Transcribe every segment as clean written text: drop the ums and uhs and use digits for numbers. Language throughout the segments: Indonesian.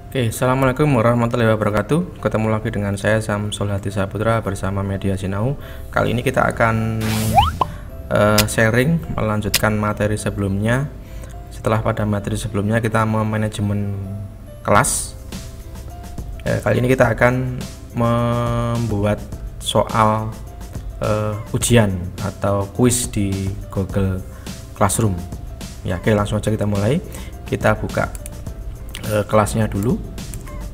Oke, assalamualaikum warahmatullahi wabarakatuh. Ketemu lagi dengan saya Samsul Hadi Saputra bersama Media Sinau. Kali ini kita akan sharing melanjutkan materi sebelumnya. Setelah pada materi sebelumnya kita memanajemen kelas. Kali ini kita akan membuat soal ujian atau kuis di Google Classroom. Ya, oke, langsung aja kita mulai. Kita buka kelasnya dulu.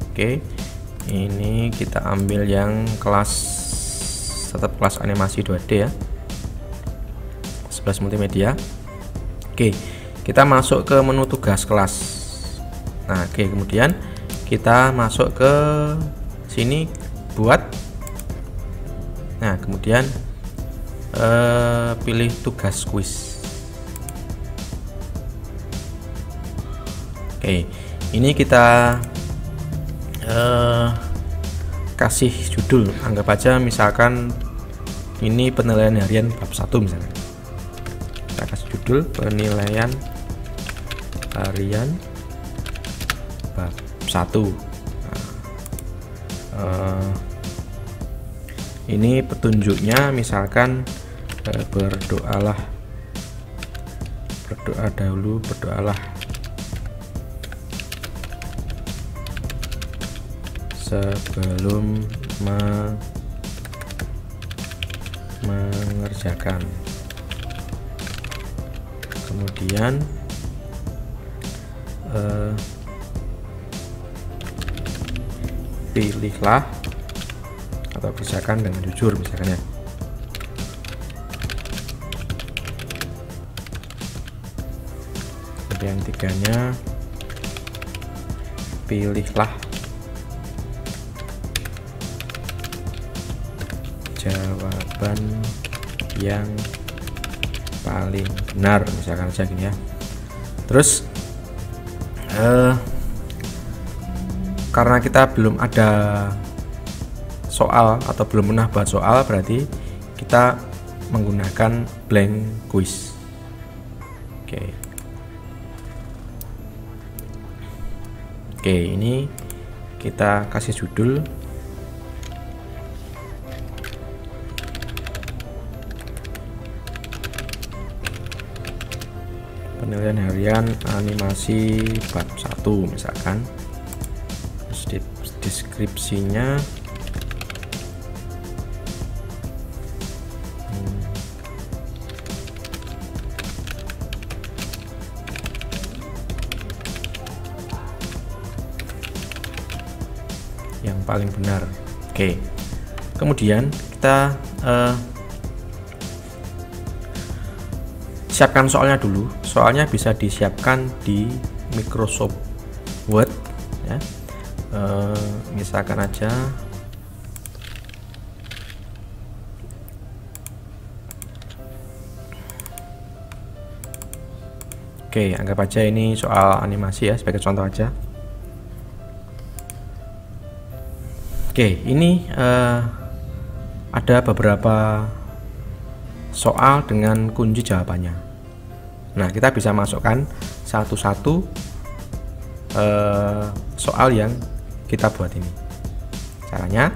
Oke, ini kita ambil yang kelas, tetap kelas animasi 2D ya, 11 multimedia. Oke, kita masuk ke menu tugas kelas. Nah, oke, kemudian kita masuk ke sini buat. Nah, kemudian pilih tugas kuis. Oke, ini kita kasih judul, anggap aja misalkan ini penilaian harian bab 1 misalnya. Kita kasih judul penilaian harian bab 1. Ini petunjuknya misalkan berdoa dahulu, berdoalah sebelum mengerjakan. Kemudian pilihlah atau kerjakan dengan jujur misalkan ya. Kemudian tiganya, pilihlah jawaban yang paling benar misalkan aja gini ya. Terus karena kita belum ada soal atau belum pernah buat soal, berarti kita menggunakan blank quiz. Oke, ini kita kasih judul penilaian harian animasi bab 1 misalkan. Terus deskripsinya yang paling benar. Oke, kemudian kita siapkan soalnya dulu. Soalnya bisa disiapkan di Microsoft Word ya. Misalkan aja oke, anggap aja ini soal animasi ya, sebagai contoh aja. Oke, ini ada beberapa soal dengan kunci jawabannya. Nah, kita bisa masukkan satu-satu soal yang kita buat ini. Caranya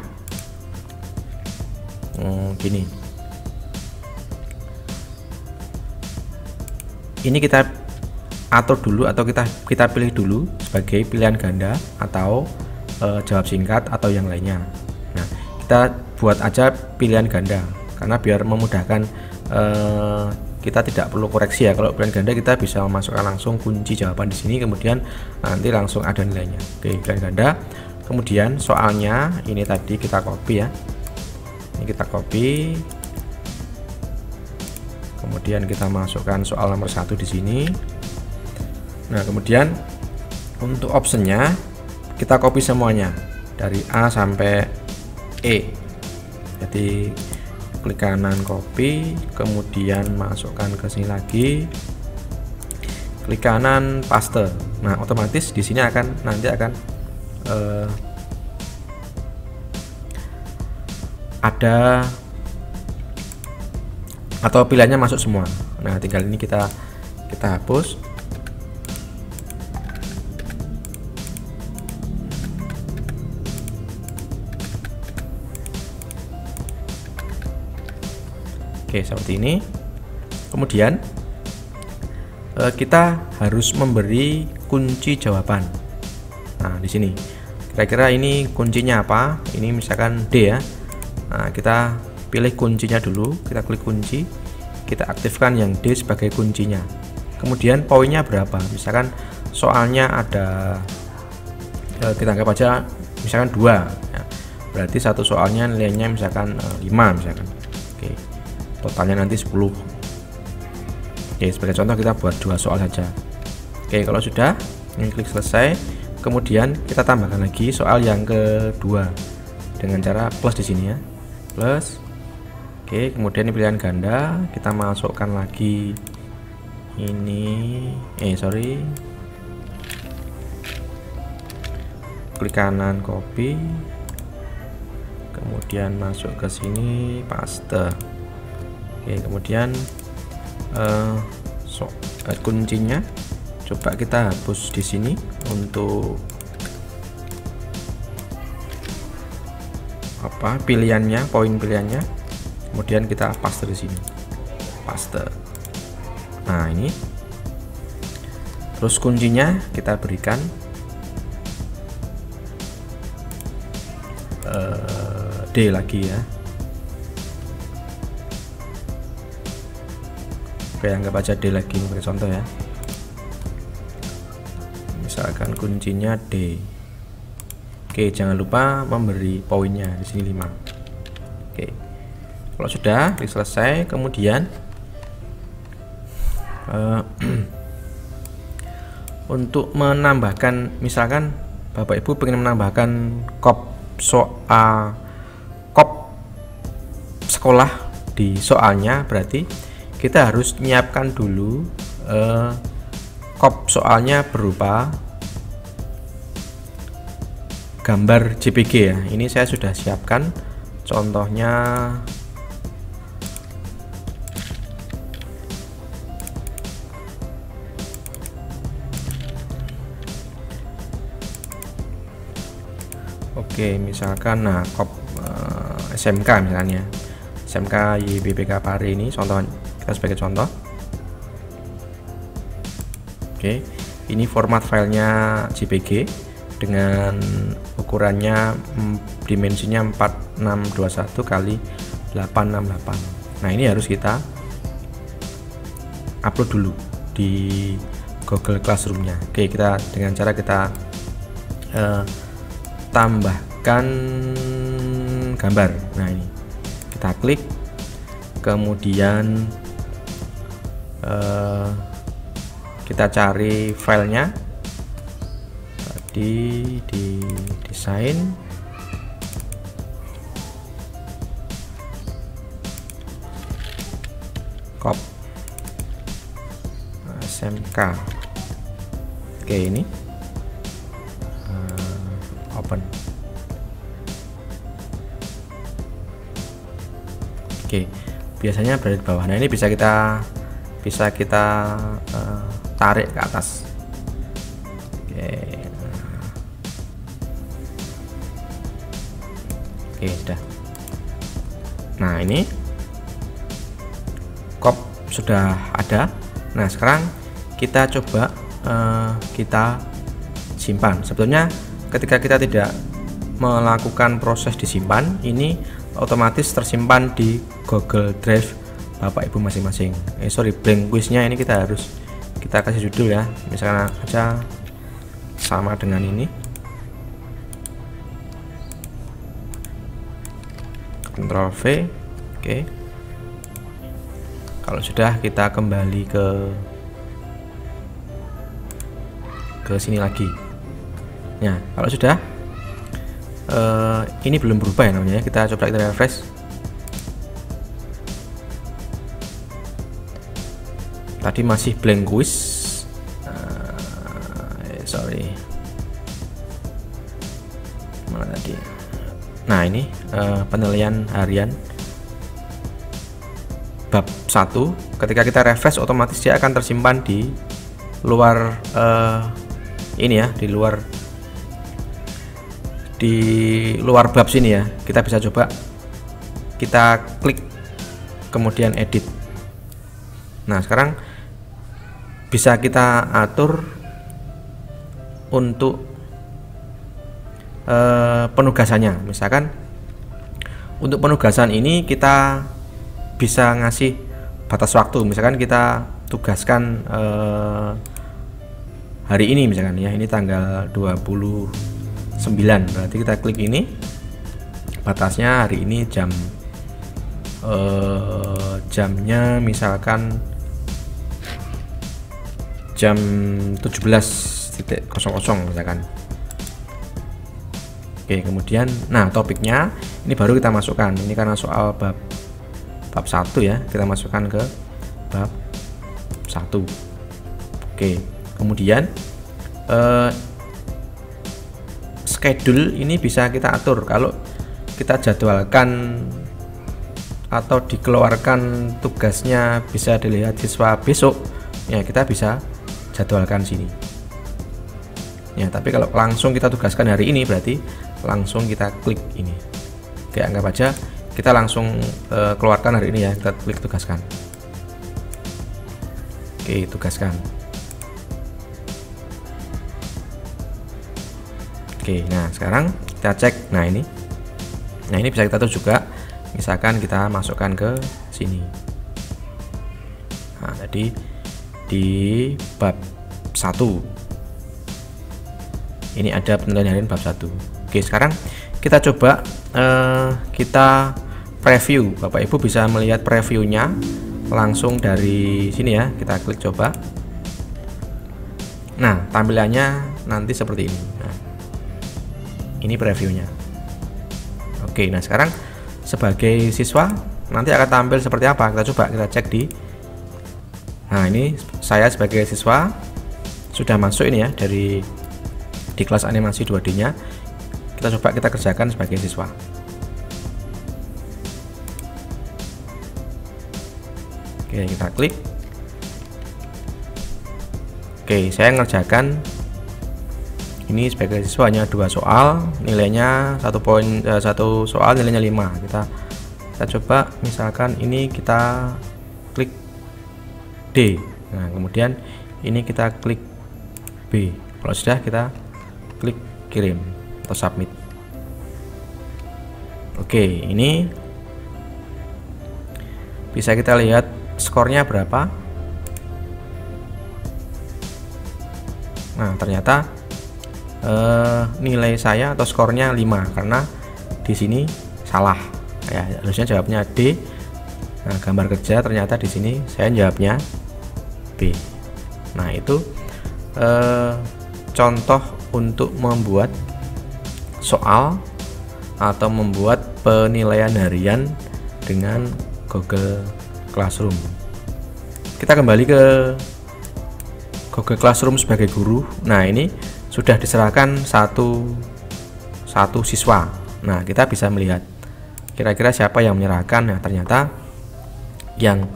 gini. Ini kita atur dulu atau kita pilih dulu sebagai pilihan ganda atau jawab singkat atau yang lainnya. Nah, kita buat aja pilihan ganda karena biar memudahkan, kita tidak perlu koreksi ya. Kalau pilihan ganda kita bisa memasukkan langsung kunci jawaban di sini, kemudian nanti langsung ada nilainya. Oke, pilihan ganda. Kemudian soalnya ini tadi kita copy ya. Ini kita copy. Kemudian kita masukkan soal nomor 1 di sini. Nah, kemudian untuk optionnya kita copy semuanya dari A sampai E. Jadi klik kanan copy, kemudian masukkan ke sini lagi, klik kanan paste. Nah, otomatis di sini nanti akan ada atau pilihannya masuk semua. Nah, tinggal ini kita hapus. Oke, seperti ini. Kemudian kita harus memberi kunci jawaban. Nah, di sini kira-kira ini kuncinya apa? Ini misalkan D ya. Nah, kita pilih kuncinya dulu, kita klik kunci, kita aktifkan yang D sebagai kuncinya. Kemudian poinnya berapa? Misalkan soalnya ada, kita anggap aja misalkan 2 ya. Berarti satu soalnya nilainya misalkan 5 misalkan. Oke, totalnya nanti 10. Oke, sebagai contoh kita buat 2 soal saja. Oke, kalau sudah, ini klik selesai. Kemudian kita tambahkan lagi soal yang kedua dengan cara plus di sini ya, plus. Oke, kemudian ini pilihan ganda, kita masukkan lagi ini, klik kanan copy, kemudian masuk ke sini paste. Oke, kemudian kuncinya coba kita hapus di sini untuk apa pilihannya, poin pilihannya, kemudian kita paste di sini, paste. Nah, ini terus kuncinya kita berikan D lagi ya. Oke, anggap aja D lagi sebagai contoh ya. Misalkan kuncinya D. Oke, jangan lupa memberi poinnya di sini 5. Oke, kalau sudah klik selesai. Kemudian untuk menambahkan, misalkan Bapak Ibu ingin menambahkan kop sekolah di soalnya, berarti kita harus menyiapkan dulu kop soalnya berupa gambar JPG ya. Ini saya sudah siapkan contohnya. Oke, misalkan nah kop SMK misalnya, SMK YBPK Pare, ini contoh, kita sebagai contoh. Oke, ini format filenya JPG dengan ukurannya dimensinya 4621 kali 868. Nah, ini harus kita upload dulu di Google Classroom-nya. Oke, kita dengan cara kita tambahkan gambar. Nah, ini kita klik, kemudian kita cari filenya tadi di desain, kop SMK. Oke, ini open. Oke, biasanya berada di bawah. Nah, ini bisa kita tarik ke atas. Oke, sudah. Nah, ini kop sudah ada. Nah, sekarang kita coba kita simpan. Sebetulnya ketika kita tidak melakukan proses disimpan, ini otomatis tersimpan di Google Drive Bapak Ibu masing-masing. Blank quiznya ini kita kasih judul ya, misalnya aja sama dengan ini, Ctrl V. Oke, kalau sudah kita kembali ke sini lagi. Nah, kalau sudah ini belum berubah ya namanya, kita coba kita refresh. Tadi masih blank quiz. Mana tadi? Nah, ini penilaian harian bab 1. Ketika kita refresh, otomatis dia akan tersimpan di luar ini ya, di luar bab sini ya. Kita bisa coba kita klik kemudian edit. Nah, sekarang bisa kita atur untuk penugasannya. Misalkan untuk penugasan ini kita bisa ngasih batas waktu. Misalkan kita tugaskan hari ini, misalkan ya, ini tanggal 29, berarti kita klik ini, batasnya hari ini jamnya misalkan jam 17.00 misalkan. Oke, kemudian nah topiknya ini baru kita masukkan, ini karena soal bab 1 ya, kita masukkan ke bab 1. Oke, kemudian schedule ini bisa kita atur. Kalau kita jadwalkan atau dikeluarkan tugasnya bisa dilihat siswa besok ya, kita bisa jadwalkan sini ya. Tapi kalau langsung kita tugaskan hari ini, berarti langsung kita klik ini. Oke, anggap aja kita langsung keluarkan hari ini ya, kita klik tugaskan. Oke, tugaskan. Oke, nah sekarang kita cek. Nah ini bisa kita atur juga. Misalkan kita masukkan ke sini. Nah, tadi di bab 1 ini ada penilaian harian bab 1. Oke, sekarang kita coba kita preview. Bapak Ibu bisa melihat previewnya langsung dari sini ya. Kita klik coba. Nah, tampilannya nanti seperti ini. Nah, ini previewnya. Oke, nah sekarang sebagai siswa nanti akan tampil seperti apa? Kita coba kita cek di. Nah, ini saya sebagai siswa sudah masuk ini ya, di kelas animasi 2D nya. Kita coba kita kerjakan sebagai siswa. Oke, kita klik. Oke, saya ngerjakan ini sebagai siswa hanya 2 soal, nilainya 1 soal nilainya 5. Kita coba misalkan ini kita klik D. Nah, kemudian ini kita klik B. Kalau sudah, kita klik kirim atau submit. Oke, ini bisa kita lihat skornya berapa. Nah, ternyata nilai saya atau skornya 5 karena di sini salah ya, harusnya jawabnya D. Nah, gambar kerja ternyata di sini saya jawabnya B. Nah, itu contoh untuk membuat soal atau membuat penilaian harian dengan Google Classroom. Kita kembali ke Google Classroom sebagai guru. Nah, ini sudah diserahkan satu siswa. Nah, kita bisa melihat kira-kira siapa yang menyerahkan. Nah, ternyata yang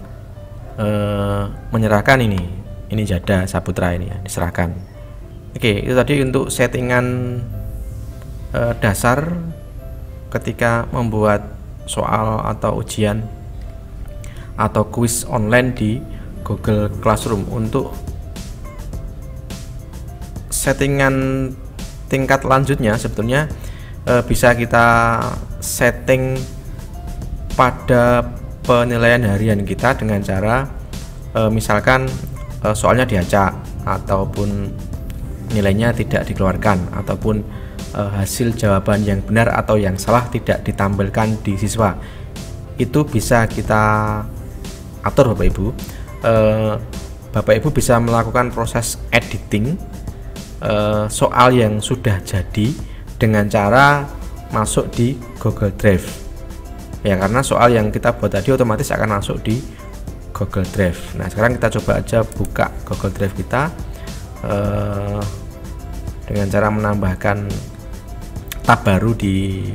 menyerahkan ini Jada Saputra ini ya, diserahkan. Oke, itu tadi untuk settingan dasar ketika membuat soal atau ujian atau kuis online di Google Classroom. Untuk settingan tingkat lanjutnya sebetulnya bisa kita setting pada penilaian harian kita dengan cara misalkan soalnya diacak ataupun nilainya tidak dikeluarkan, ataupun hasil jawaban yang benar atau yang salah tidak ditampilkan di siswa. Itu bisa kita atur Bapak Ibu. Bapak Ibu bisa melakukan proses editing soal yang sudah jadi dengan cara masuk di Google Drive ya, karena soal yang kita buat tadi otomatis akan masuk di Google Drive. Nah, sekarang kita coba aja buka Google Drive kita dengan cara menambahkan tab baru di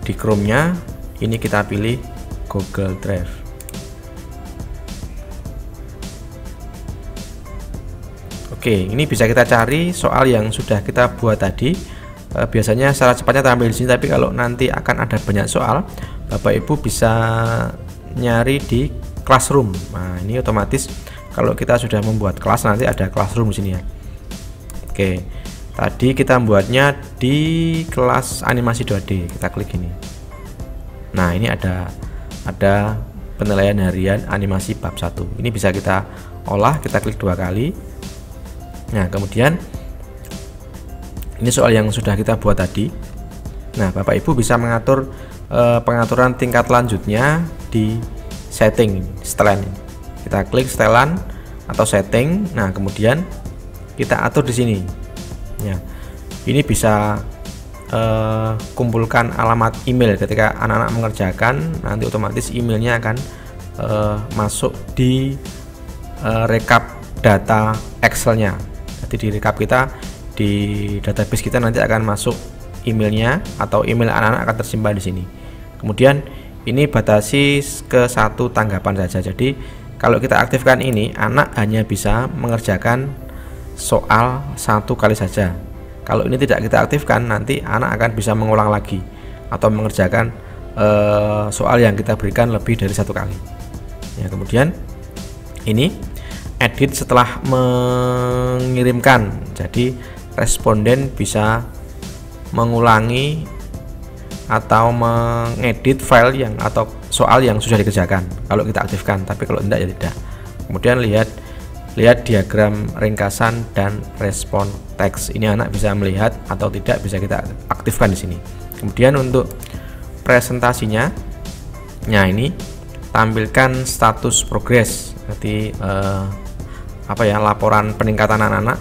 Chrome-nya. Ini kita pilih Google Drive. Oke, ini bisa kita cari soal yang sudah kita buat tadi. Biasanya secara cepatnya tampil di sini, tapi kalau nanti akan ada banyak soal, Bapak Ibu bisa nyari di Classroom. Nah, ini otomatis kalau kita sudah membuat kelas nanti ada Classroom di sini ya. Oke, tadi kita membuatnya di kelas animasi 2D. Kita klik ini. Nah, ini ada penilaian harian animasi bab 1. Ini bisa kita olah, kita klik 2 kali. Nah, kemudian ini soal yang sudah kita buat tadi. Nah, Bapak Ibu bisa mengatur pengaturan tingkat lanjutnya di setting, setelan ini. Kita klik setelan atau setting. Nah, kemudian kita atur di sini. Ya, ini bisa kumpulkan alamat email ketika anak-anak mengerjakan, nanti otomatis emailnya akan masuk di rekap data Excelnya. Jadi di rekap kita di database kita nanti akan masuk emailnya atau email anak-anak akan tersimpan di sini. Kemudian ini batasi ke 1 tanggapan saja. Jadi kalau kita aktifkan ini, anak hanya bisa mengerjakan soal 1 kali saja. Kalau ini tidak kita aktifkan, nanti anak akan bisa mengulang lagi atau mengerjakan soal yang kita berikan lebih dari 1 kali. Ya, kemudian ini edit setelah mengirimkan. Jadi responden bisa mengulangi atau mengedit file yang atau soal yang sudah dikerjakan kalau kita aktifkan, tapi kalau tidak ya tidak. Kemudian lihat diagram ringkasan dan respon teks. Ini anak bisa melihat atau tidak, bisa kita aktifkan di sini. Kemudian untuk presentasinya, nah ini tampilkan status progres. Jadi laporan peningkatan anak-anak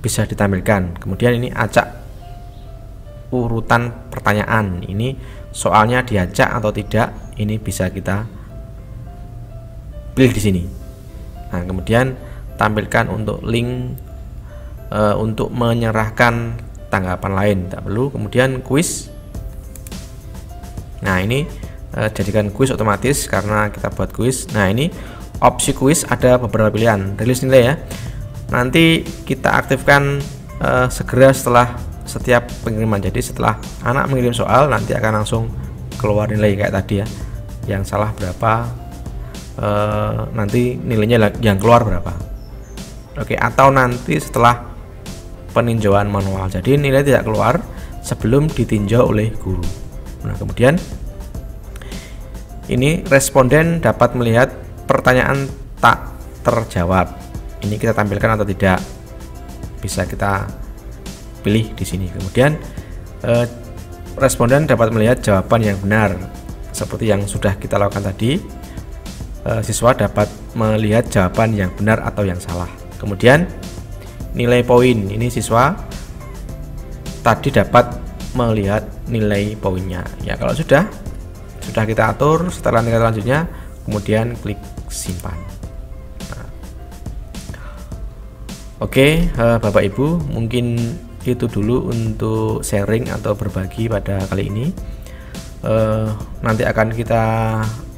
bisa ditampilkan. Kemudian ini acak urutan pertanyaan. Ini soalnya diacak atau tidak, ini bisa kita pilih di sini. Nah, kemudian tampilkan untuk link untuk menyerahkan tanggapan lain, tak perlu. Kemudian kuis. Nah, ini jadikan kuis otomatis karena kita buat kuis. Nah, ini opsi kuis ada beberapa pilihan. Rilis nilai ya. Nanti kita aktifkan segera setelah setiap pengiriman. Jadi setelah anak mengirim soal, nanti akan langsung keluar nilai kayak tadi ya. Yang salah berapa, nanti nilainya yang keluar berapa. Oke, atau nanti setelah peninjauan manual. Jadi nilai tidak keluar sebelum ditinjau oleh guru. Nah, kemudian ini responden dapat melihat pertanyaan tak terjawab. Ini kita tampilkan atau tidak, bisa kita pilih di sini. Kemudian responden dapat melihat jawaban yang benar seperti yang sudah kita lakukan tadi. Siswa dapat melihat jawaban yang benar atau yang salah. Kemudian nilai poin, ini siswa tadi dapat melihat nilai poinnya. Ya, kalau sudah kita atur setelah tingkat selanjutnya, kemudian klik simpan. Oke, Bapak Ibu, mungkin itu dulu untuk sharing atau berbagi pada kali ini. Nanti akan kita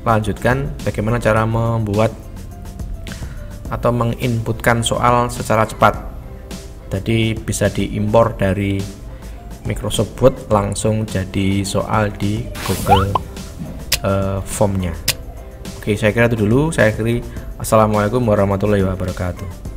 lanjutkan bagaimana cara membuat atau menginputkan soal secara cepat. Jadi bisa diimpor dari Microsoft Word langsung jadi soal di Google Formnya. Oke, saya kira itu dulu. Saya akhiri. Assalamualaikum warahmatullahi wabarakatuh.